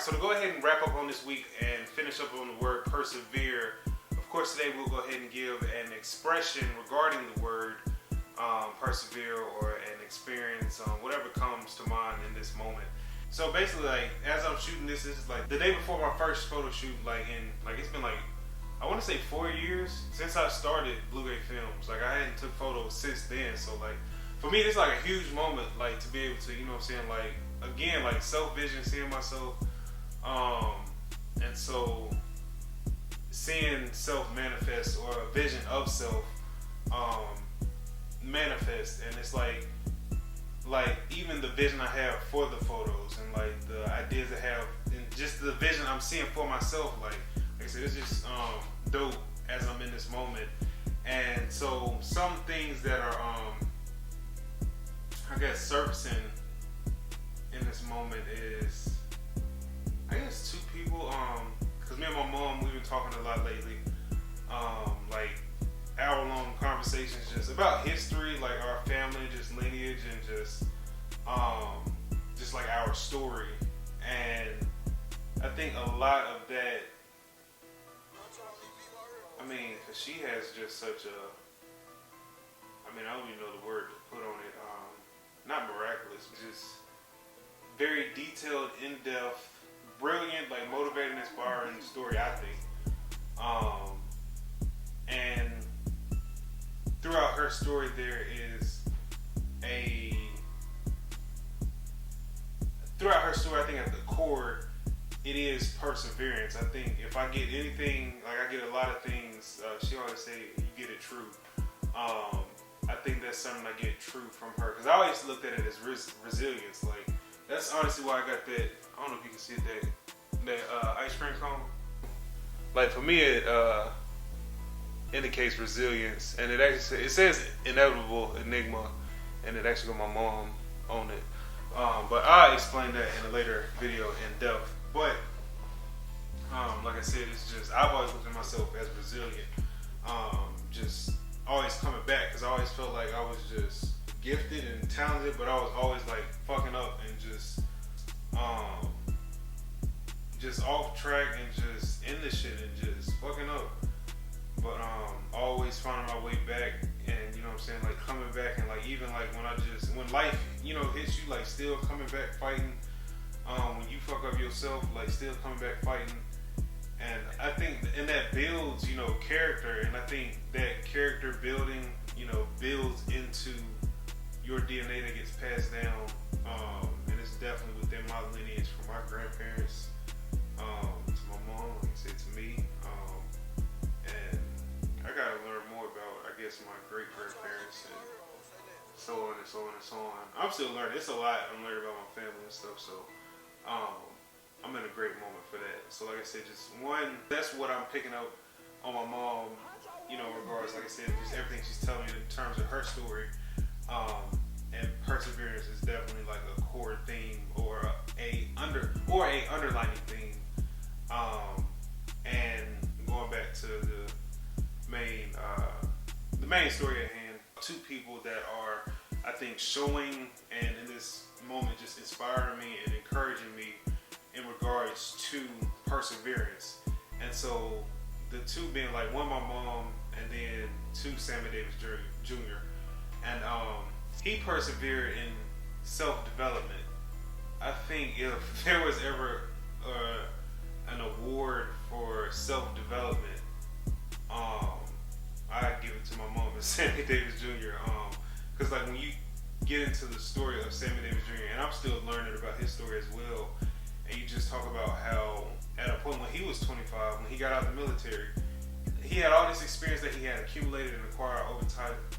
Alright, so to go ahead and wrap up on this week and finish up on the word persevere, of course today we'll go ahead and give an expression regarding the word persevere or an experience, whatever comes to mind in this moment. So basically, like, as I'm shooting this is like the day before my first photo shoot, it's been like, I want to say 4 years since I started Blue Gate Films. Like, I hadn't took photos since then, so like, for me, it's like a huge moment, like, to be able to, you know what I'm saying, like, again, like, self-vision, seeing myself, and so seeing self manifest, or a vision of self manifest, and it's like even the vision I have for the photos, and like the ideas I have, and just the vision I'm seeing for myself, like I said, it's just dope as I'm in this moment. And so some things that are I guess surfacing in this moment is, I guess, two people, because me and my mom, we've been talking a lot lately, like hour-long conversations just about history, like our family, just lineage, and just like our story. And I think a lot of that, I mean, 'cause she has just such a, I mean, I don't even know the word to put on it, not miraculous, just very detailed, in-depth, brilliant, like motivating, inspiring story, I think. And throughout her story, there is throughout her story, I think at the core, it is perseverance. I think if I get anything, like I get a lot of things, she always say, you get it true. I think that's something I get true from her, because I always looked at it as resilience. Like, that's honestly why I got that, I don't know if you can see that ice cream cone. Like, for me, it indicates resilience, and it says inevitable enigma, and it actually got my mom on it. But I'll explain that in a later video in depth. But like I said, it's just, I've always looked at myself as resilient, just always coming back, because I always felt like I was just gifted and talented, but I was always like fucking up and just off track and just in the shit and just fucking up. But always finding my way back, and you know what I'm saying, like coming back, and like even like when life, you know, hits you, like still coming back fighting. When you fuck up yourself, like still coming back fighting. And I think, and that builds, you know, character, and I think that character building, you know, builds into your DNA that gets passed down, and it's definitely within my lineage from my grandparents, to my mom, like I said, to me, and I gotta learn more about, I guess, my great grandparents, and so on and so on and so on. I'm still learning. It's a lot I'm learning about my family and stuff, so I'm in a great moment for that. So like I said, just one, that's what I'm picking up on my mom, you know, regards, like I said, just everything she's telling me in terms of her story. And perseverance is definitely like a core theme, or a underlining theme. And going back to the main story at hand, two people that are, I think, showing, and in this moment just inspiring me and encouraging me in regards to perseverance. And so the two being, like, one, my mom, and then two, Sammy Davis Jr. And he persevered in self-development. I think if there was ever an award for self-development, I'd give it to my mom and Sammy Davis Jr. Because like when you get into the story of Sammy Davis Jr., and I'm still learning about his story as well, and you just talk about how at a point when he was 25, when he got out of the military, he had all this experience that he had accumulated and acquired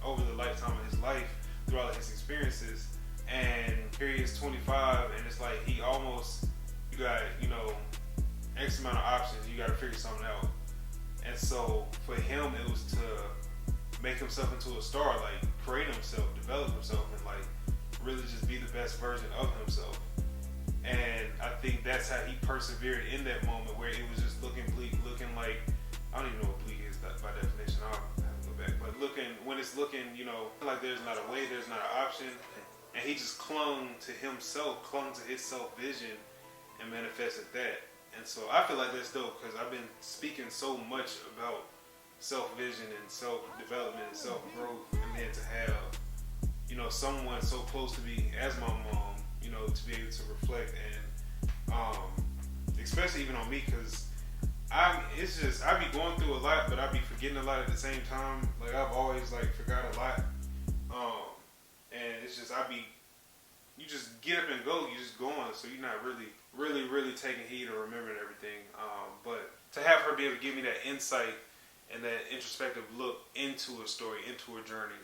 over the lifetime of his life through all of his experiences. And here he is 25, and it's like you got, you know, X amount of options, you got to figure something out. And so for him, it was to make himself into a star, like create himself, develop himself, and like really just be the best version of himself. And I think that's how he persevered in that moment, where it was just looking bleak, looking like, I don't even know what bleak is by definition, I'll have to go back, but when it's looking, you know, like there's not a way, there's not an option, and he just clung to himself, clung to his self-vision, and manifested that. And so I feel like that's dope because I've been speaking so much about self-vision and self-development and self-growth, and then to have, you know, someone so close to me as my mom, you know, to be able to reflect and especially even on me, because I be going through a lot, but I be forgetting a lot at the same time. Like I've always like forgot a lot, and it's just you just get up and go, you just going, so you're not really taking heed or remembering everything. But to have her be able to give me that insight and that introspective look into a story, into a journey,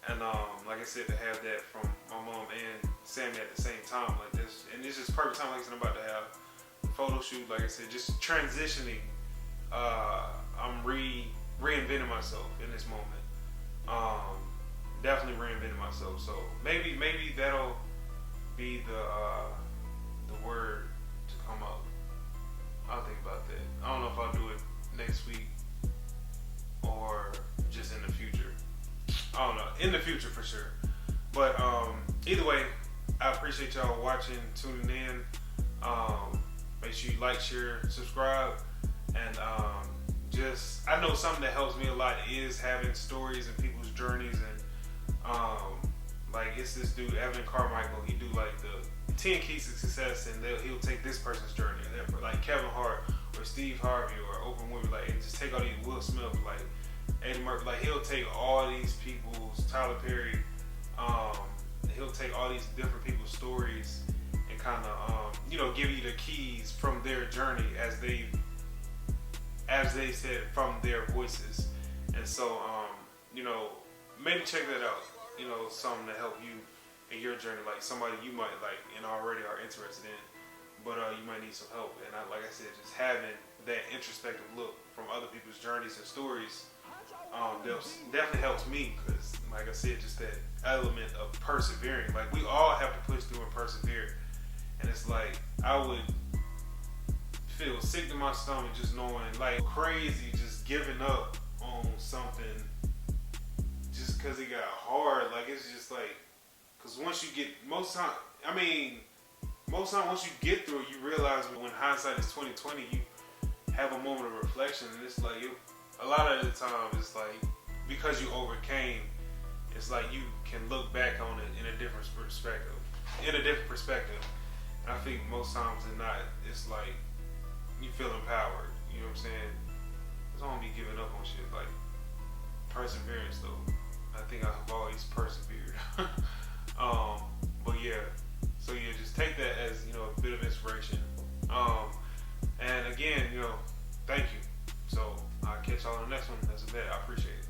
and like I said, to have that from my mom and Sammy at the same time, like this, and it's just perfect time. Like I said, I'm about to have a photo shoot. Like I said, just transitioning. I'm reinventing myself in this moment. Definitely reinventing myself. So maybe that'll be the word to come up. I'll think about that. I don't know if I'll do it next week or just in the future. I don't know. In the future for sure. But either way, I appreciate y'all watching, tuning in. Make sure you like, share, subscribe, and I know something that helps me a lot is having stories and people's journeys, and like it's this dude Evan Carmichael. He do like the 10 keys to success, and he'll take this person's journey, like Kevin Hart or Steve Harvey or Oprah Winfrey, like, and just take all these Will Smith, like Eddie Murphy, like he'll take all these people's, Tyler Perry, he'll take all these different people's stories and kind of you know, give you the keys from their journey as they said, from their voices. And so you know, maybe check that out, you know, something to help you in your journey, like somebody you might like and already are interested in, but you might need some help. And like I said, just having that introspective look from other people's journeys and stories definitely helps me, because like I said, just that element of persevering. Like we all have to push through and persevere, and it's like I would feel sick to my stomach just knowing, like crazy, just giving up on something just because it got hard. Like it's just like, because once you get, most time once you get through it, you realize when hindsight is 20/20, you have a moment of reflection, and it's like a lot of the time it's like, because you overcame, it's like you can look back on it in a different perspective. And I think most times than not, it's like you feel empowered. You know what I'm saying? I don't be giving up on shit. Like perseverance, though. I think I've always persevered. But yeah. So yeah, just take that as, you know, a bit of inspiration. And again, you know, thank you. So I'll catch y'all on the next one. That's a bet. I appreciate it.